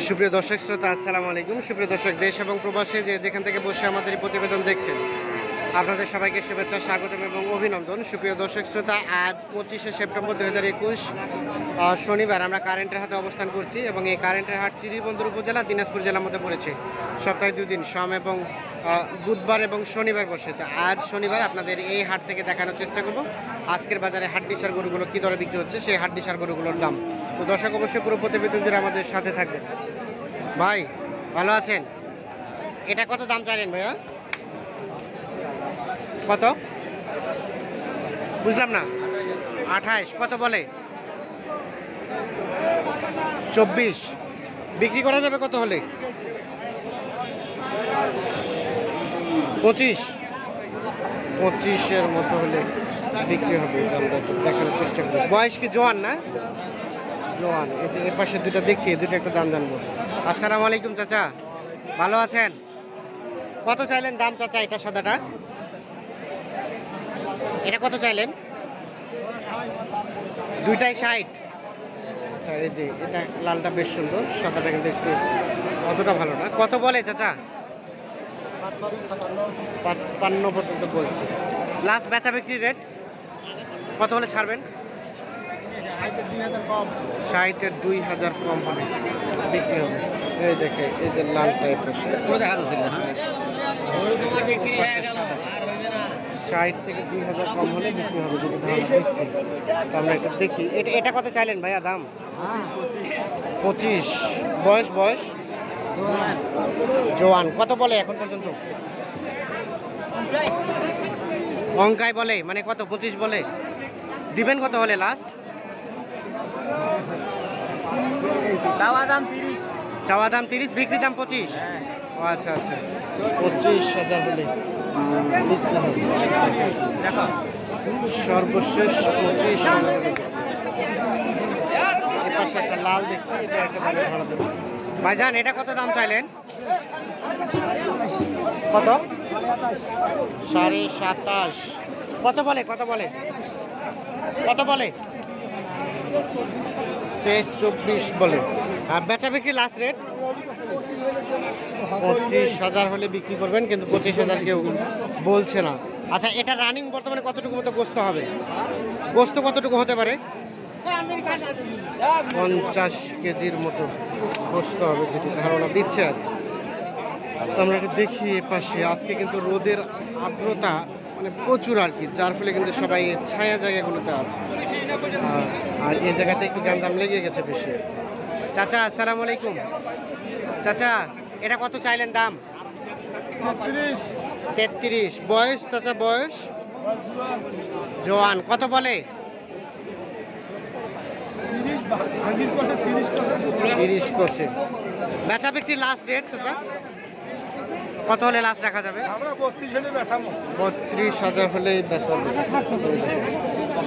সুপ্রিয় দর্শক শ্রোতা, আসসালামু আলাইকুম। সুপ্রিয় দর্শক, দেশ এবং প্রবাসে যেখান থেকে বসে আমাদের এই প্রতিবেদন দেখছেন, আপনাদের সবাইকে শুভেচ্ছা, স্বাগতম এবং অভিনন্দন। সুপ্রিয় দর্শক শ্রোতা, আজ 25শে সেপ্টেম্বর 2021 শনিবার আমরা কারেন্টের হাতে অবস্থান করছি এবং এই কারেন্টের হাট চিরিবন্দর উপজেলা, দিনাজপুর জেলার মধ্যে পড়েছে। সপ্তাহে 2 দিন, সোম এবং বুধবার এবং শনিবার বসে। তো আজ শনিবার আপনাদের এই হাট থেকে দেখানোর চেষ্টা করব আজকের বাজারে হাড্ডিসার গরুগুলো কী দরে বিক্রি হচ্ছে, সেই হাড্ডিসার গরুগুলোর দাম। তো দর্শক অবশ্যই পুরো প্রতিবেদন জুড়ে আমাদের সাথে থাকবেন। ভাই ভালো আছেন? এটা কত দাম চাইলেন ভাইয়া? কত বুঝলাম না। 28। কত বলে? 24। বিক্রি করা যাবে কত হলে? 25। 25-এর মতো হলে বিক্রি হবে। আমরা একটু দেখানোর চেষ্টা করি। বয়স কি জোয়ান না? জোয়ান। এ পাশে দুটো দেখছি, দুটো একটু দাম জানবো। আসসালামু আলাইকুম চাচা, ভালো আছেন? কত চাইলেন দাম চাচা এটা সাদাটা? এটা কত চাইলেন? দুইটাই 60। আচ্ছা, এই যে এটা লালটা বেশ সুন্দর, সাদাটা কিন্তু একটু অতটা ভালো না। কত বলে চাচা? 55 পর্যন্ত বলছে। লাস্ট বেচা বিক্রি রেট কত হলে ছাড়বেন? 60-এর 2000 কম হবে বিক্রি হবে। এই দেখে, এই যে লালটা 60 থেকে 2000 কম হলে বিক্রি হবে যদি ধারণা দিচ্ছি। তো আমরা এটা দেখি। এটা কত চাইলেন ভাইয়া দাম? 25। বয়স জোয়ান। কত বলে এখন পর্যন্ত? অঙ্কায় বলে মানে কত? 25 বলে। দিবেন কত হলে লাস্ট? চাওয়া দাম 30, বিক্রি দাম 25। আচ্ছা আচ্ছা, 25,000 হলে বিক্রি হবে। সর্বশেষ 25,000। এপাশে একটা লাল দেখছি, এটা একটা ভাড়া দেবো। ভাইজান এটা কত দাম চাইলেন? কত? 27.5। কত বলে? 23-24 বলে। আর বেচা বিক্রি লাস্ট রেট 25,000 হলে বিক্রি করবেন, কিন্তু 25,000 কেউ বলছে না। আচ্ছা, এটা রানিং বর্তমানে কতটুকু মতো গোস্ত হবে? গোস্ত কতটুকু হতে পারে? 50 কেজির মতো গোস্ত হবে যেটি ধারণা দিচ্ছে। আর তো আমরা এটা দেখি এপাশে আজকে কিন্তু রোদের আর্দ্রতা মানে প্রচুর আর কি, যার ফলে কিন্তু সবাই ছায়া জায়গাগুলোতে আছে। আর এই জায়গাতে একটু গ্যাঞ্জাম লেগে গেছে বেশি। চাচা আসসালামু আলাইকুম। চাচা এটা কত চাইলেন দাম? 33। বয়স চাচা? বয়স জোয়ান। কত বলে? 30 করছে। বেচা বিক্রি লাস্ট রেট চাচা কত হলে লাস্ট রাখা যাবে? 32,000 হলেই বেচা।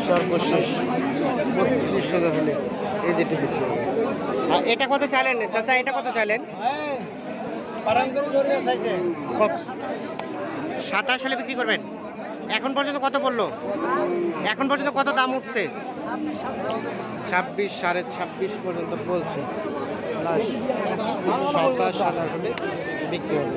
সর্বশেষ 32,000 হলে এই যেটি বিক্রি হবে। আর এটা কত চাইলেন চাচা? এটা কত চাইলেন? 27 হলে বিক্রি করবেন। এখন পর্যন্ত কত বললো? এখন পর্যন্ত কত দাম উঠছে? 26, 26.5 পর্যন্ত বলছে। 27,000 হলে বিক্রি হবে।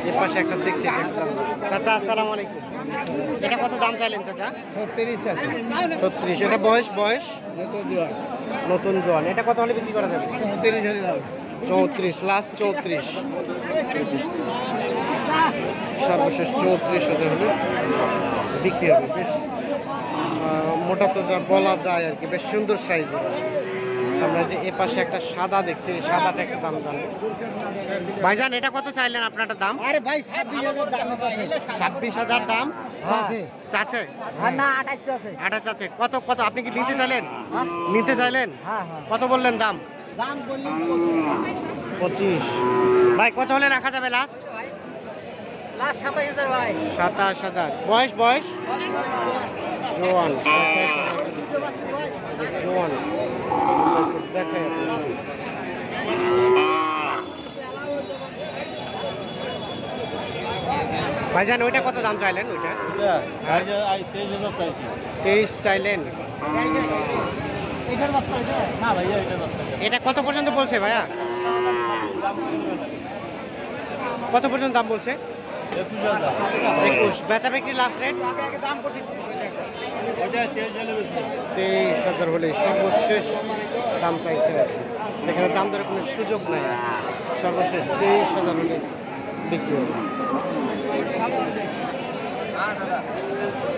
এর পাশে একটা দেখছি। চাচা আসসালামু আলাইকুম। এটা কত দাম চাইলেন চাচা? 36। এটা বয়স নতুন জোয়ান। এটা কত হলে বিক্রি করা যাবে? 34। লাস্ট 34। সর্বশেষ 34,000 হলে বিক্রি হবে। বেশ মোটা তো যা বলা যায় আর কি, বেশ সুন্দর সাইজ। আমরা যে এ পাশে একটা সাদা দেখছি, এই সাদাটা একটা দাম জানবো। ভাইজান এটা কত চাইলেন আপনারটা দাম? আরে ভাই 26,000 দাম। 26,000 দাম চাচে? না 28 আছে। 28 আছে। কত আপনি কি নিতে চাইলেন? নিতে চাইলেন? কত বললেন দাম? বললি 25। ভাই কত হলে রাখা যাবে লাস্ট? 27,000 ভাই। 27,000। বয়স জোয়ান। 27,000 জোয়ান। দেখে ভাইজান ওইটা কত দাম চাইলেন? ওইটা 23 চাইলেন। এটা কত পর্যন্ত বলছে ভাইয়া? কত পর্যন্ত দাম বলছে? 21। বেচা বিক্রি লাস্ট রেট 23,000 হলে সর্বশেষ দাম চাইছে আর কি। যেখানে দাম দরের কোনো সুযোগ নাই, সর্বশেষ 23,000 হলে বিক্রি হবে।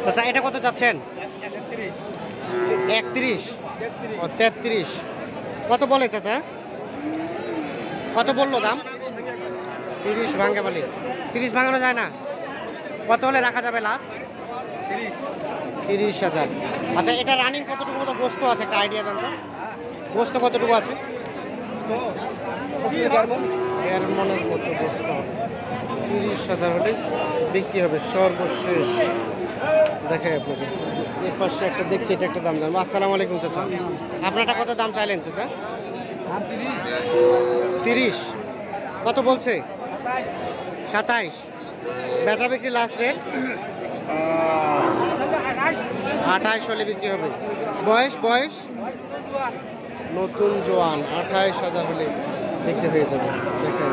আচ্ছা এটা কত চাচ্ছেন? 31 ও 33। কত বলে চাচা? কত বললো দাম? 30 ভাঙে বলে। 30 ভাঙানো যায় না? কত হলে রাখা যাবে লাস্ট? 30,000। আচ্ছা এটা রানিং কতটুকু মতো গোস্ত আছে একটা আইডিয়া দেন তো? গোস্ত কতটুকু আছে? 1.5 মনের মতো গোস্ত হবে। 30,000 হলে বিক্রি হবে সর্বশেষ। দেখে আপনাকে এর পাশে একটা দেখছি, এটা একটা দাম জানবো। আসসালামু আলাইকুম চাচা, আপনারটা কত দাম চাইলেন চাচা? 30। কত বলছে? 27। বেচা বিক্রি লাস্ট রেট 28 হলে বিক্রি হবে। বয়স বয়স নতুন জোয়ান, 28,000 হলে বিক্রি হয়ে যাবে। দেখে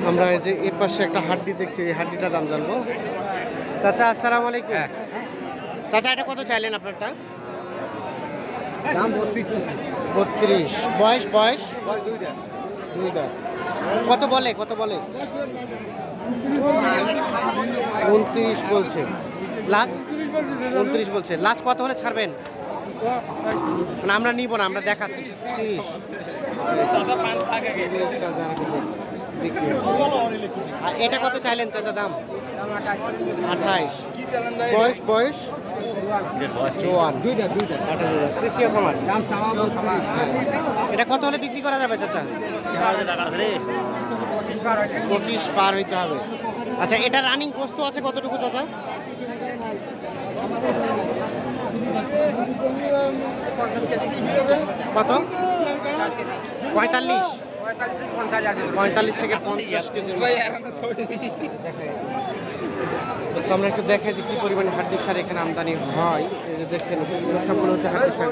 আমরা এই যে এর পাশে একটা হাড্ডি দেখছি, এই হাড্ডিটার দাম জানবো। চাচা আসসালামু আলাইকুম। চাচা এটা কত চাইলেন আপনারটা? 32। বয়স বয়স 2 দাঁত। কত বলে? কত বলে? 29 বলছে লাস্ট। 29 বলছে লাস্ট। কত হলে ছাড়বেন? মানে আমরা নিব না, আমরা দেখাচ্ছি। 30,000 বিক্রি। আর এটা কত চাইলেন চাচা দাম? 28। বয়স বয়স জোয়ান। কৃষি খামার। এটা কত হলে বিক্রি করা যাবে চাচা? 25 পার হইতে হবে। আচ্ছা এটা রানিং গোস্ত আছে কতটুকু চাচা? কত? 45। 45 থেকে 50 কেজির মতো। তো আমরা একটু দেখাই যে কি পরিমাণে হাড্ডি সার এখানে আমদানি হয়। এই যে দেখছেন সবগুলো হচ্ছে হাড্ডি সার।